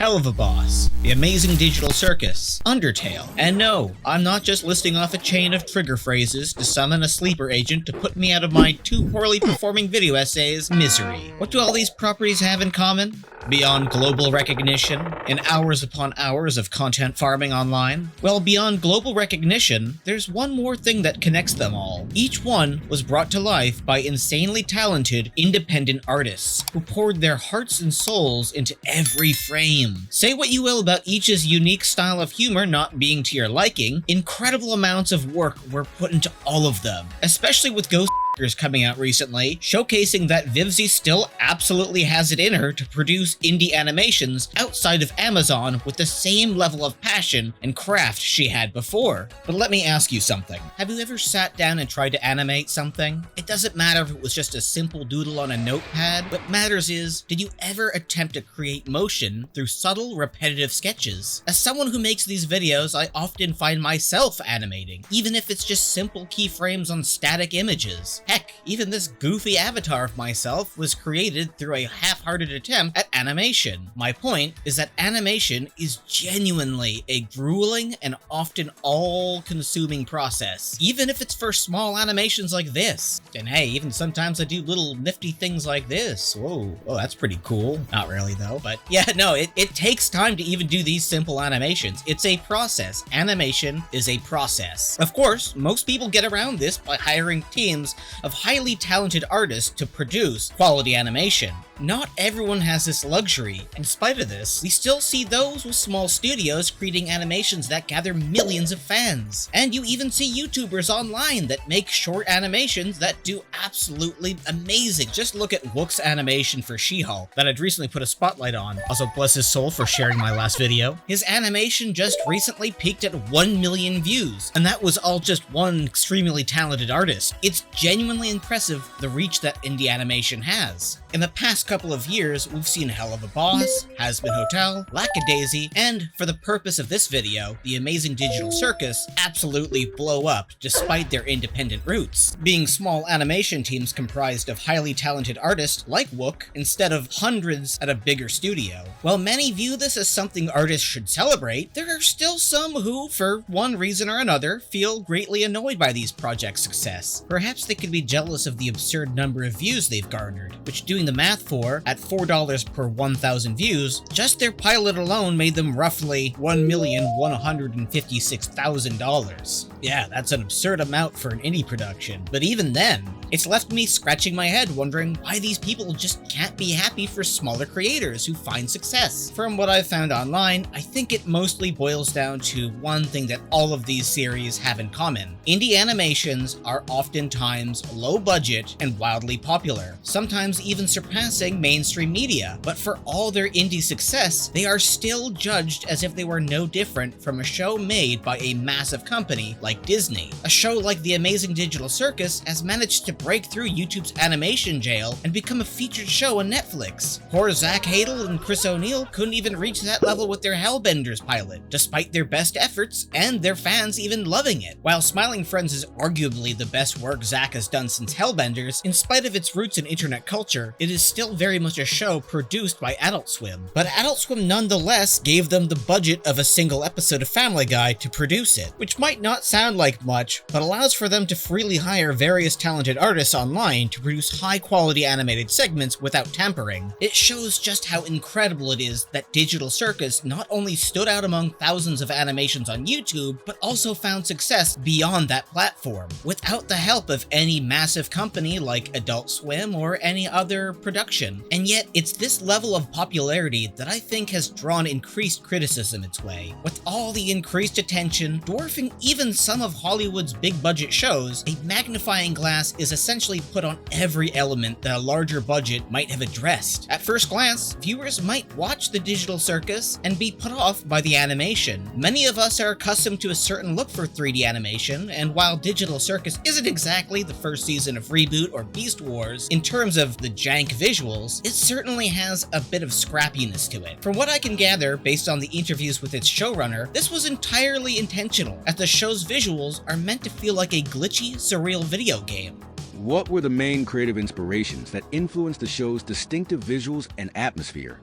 Hell of a Boss, The Amazing Digital Circus, Undertale. And no, I'm not just listing off a chain of trigger phrases to summon a sleeper agent to put me out of my two poorly performing video essays, misery. What do all these properties have in common? Beyond global recognition and hours upon hours of content farming online? Well, beyond global recognition, there's one more thing that connects them all. Each one was brought to life by insanely talented, independent artists who poured their hearts and souls into every frame. Say what you will about each's unique style of humor not being to your liking, incredible amounts of work were put into all of them, especially with Ghost coming out recently, showcasing that Vivzy still absolutely has it in her to produce indie animations outside of Amazon with the same level of passion and craft she had before. But let me ask you something. Have you ever sat down and tried to animate something? It doesn't matter if it was just a simple doodle on a notepad. What matters is, did you ever attempt to create motion through subtle, repetitive sketches? As someone who makes these videos, I often find myself animating, even if it's just simple keyframes on static images. Heck, even this goofy avatar of myself was created through a half-hearted attempt at animation. My point is that animation is genuinely a grueling and often all-consuming process, even if it's for small animations like this. And hey, even sometimes I do little nifty things like this. Whoa, oh, that's pretty cool. Not really though, but yeah, no, it takes time to even do these simple animations. It's a process. Animation is a process. Of course, most people get around this by hiring teams of highly talented artists to produce quality animation. Not everyone has this luxury. In spite of this, we still see those with small studios creating animations that gather millions of fans. And you even see YouTubers online that make short animations that do absolutely amazing. Just look at Wook's animation for She-Hulk that I'd recently put a spotlight on. Also, bless his soul for sharing my last video. His animation just recently peaked at 1 million views, and that was all just one extremely talented artist. It's genuinely impressive the reach that indie animation has. In the past couple of years, we've seen Hell of a Boss, Has-Been Hotel, Lackadaisy, and for the purpose of this video, The Amazing Digital Circus absolutely blow up despite their independent roots, being small animation teams comprised of highly talented artists like Wook instead of hundreds at a bigger studio. While many view this as something artists should celebrate, there are still some who, for one reason or another, feel greatly annoyed by these projects' success. Perhaps they could be jealous of the absurd number of views they've garnered, which doing the math for, at $4 per 1,000 views, just their pilot alone made them roughly $1,156,000. Yeah, that's an absurd amount for an indie production. But even then, it's left me scratching my head wondering why these people just can't be happy for smaller creators who find success. From what I've found online, I think it mostly boils down to one thing that all of these series have in common. Indie animations are oftentimes low budget and wildly popular, sometimes even surpassing mainstream media. But for all their indie success, they are still judged as if they were no different from a show made by a massive company like Disney. A show like The Amazing Digital Circus has managed to break through YouTube's animation jail and become a featured show on Netflix. Poor Zach Hadel and Chris O'Neill couldn't even reach that level with their Hellbenders pilot, despite their best efforts and their fans even loving it. While Smiling Friends is arguably the best work Zach has done since Hellbenders, in spite of its roots in internet culture, it is still very much a show produced by Adult Swim. But Adult Swim nonetheless gave them the budget of a single episode of Family Guy to produce it, which might not sound like much, but allows for them to freely hire various talented artists online to produce high-quality animated segments without tampering. It shows just how incredible it is that Digital Circus not only stood out among thousands of animations on YouTube, but also found success beyond that platform, without the help of any massive company like Adult Swim or any other production. And yet, it's this level of popularity that I think has drawn increased criticism its way. With all the increased attention, dwarfing even some of Hollywood's big-budget shows, a magnifying glass is essentially put on every element that a larger budget might have addressed. At first glance, viewers might watch the Digital Circus and be put off by the animation. Many of us are accustomed to a certain look for 3D animation, and while Digital Circus isn't exactly the first season of Reboot or Beast Wars in terms of the jank visuals, it certainly has a bit of scrappiness to it. From what I can gather, based on the interviews with its showrunner, this was entirely intentional, as the show's visuals are meant to feel like a glitchy, surreal video game. What were the main creative inspirations that influenced the show's distinctive visuals and atmosphere?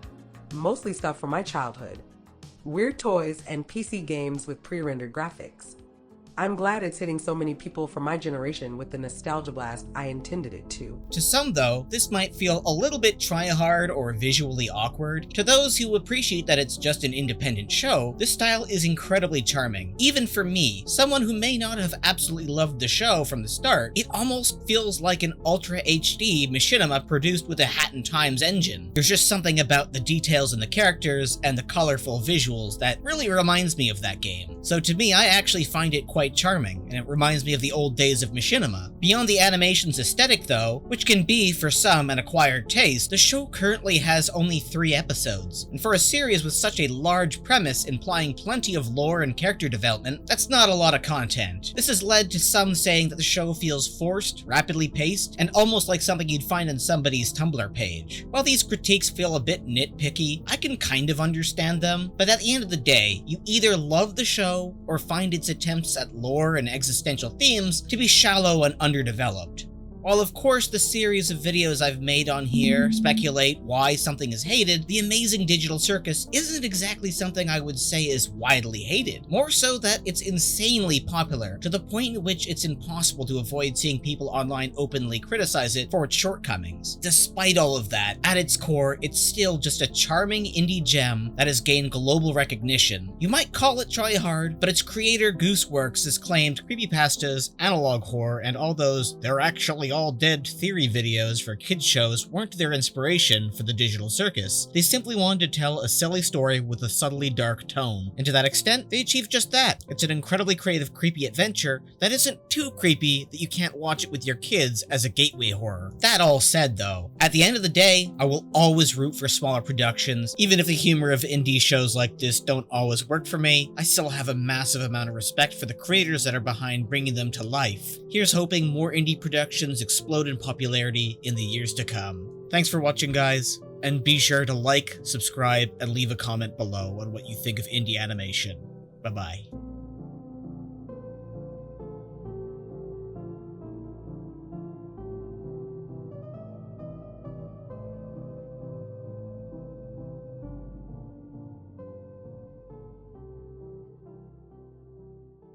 mostly stuff from my childhood. Weird toys and PC games with pre-rendered graphics. I'm glad it's hitting so many people from my generation with the nostalgia blast I intended it to. To some, though, this might feel a little bit try-hard or visually awkward. To those who appreciate that it's just an independent show, this style is incredibly charming. Even for me, someone who may not have absolutely loved the show from the start, it almost feels like an Ultra HD machinima produced with a Hat in Times engine. There's just something about the details in the characters and the colorful visuals that really reminds me of that game. So to me, I actually find it quite charming, and it reminds me of the old days of machinima. Beyond the animation's aesthetic though, which can be for some an acquired taste, the show currently has only 3 episodes, and for a series with such a large premise implying plenty of lore and character development, that's not a lot of content. This has led to some saying that the show feels forced, rapidly paced, and almost like something you'd find on somebody's Tumblr page. While these critiques feel a bit nitpicky, I can kind of understand them, but at the end of the day, you either love the show or find its attempts at lore and existential themes to be shallow and underdeveloped. While of course the series of videos I've made on here speculate why something is hated, the amazing Digital Circus isn't exactly something I would say is widely hated. More so that it's insanely popular, to the point in which it's impossible to avoid seeing people online openly criticize it for its shortcomings. Despite all of that, at its core, it's still just a charming indie gem that has gained global recognition. You might call it try-hard, but its creator Gooseworks has claimed creepypastas, analog horror, and all those "they're actually all dead" theory videos for kids shows weren't their inspiration for the Digital Circus. They simply wanted to tell a silly story with a subtly dark tone, and to that extent, they achieved just that. It's an incredibly creative, creepy adventure that isn't too creepy that you can't watch it with your kids as a gateway horror. That all said though, at the end of the day, I will always root for smaller productions. Even if the humor of indie shows like this don't always work for me, I still have a massive amount of respect for the creators that are behind bringing them to life. Here's hoping more indie productions explode in popularity in the years to come. Thanks for watching, guys, and be sure to like, subscribe, and leave a comment below on what you think of indie animation. Bye-bye.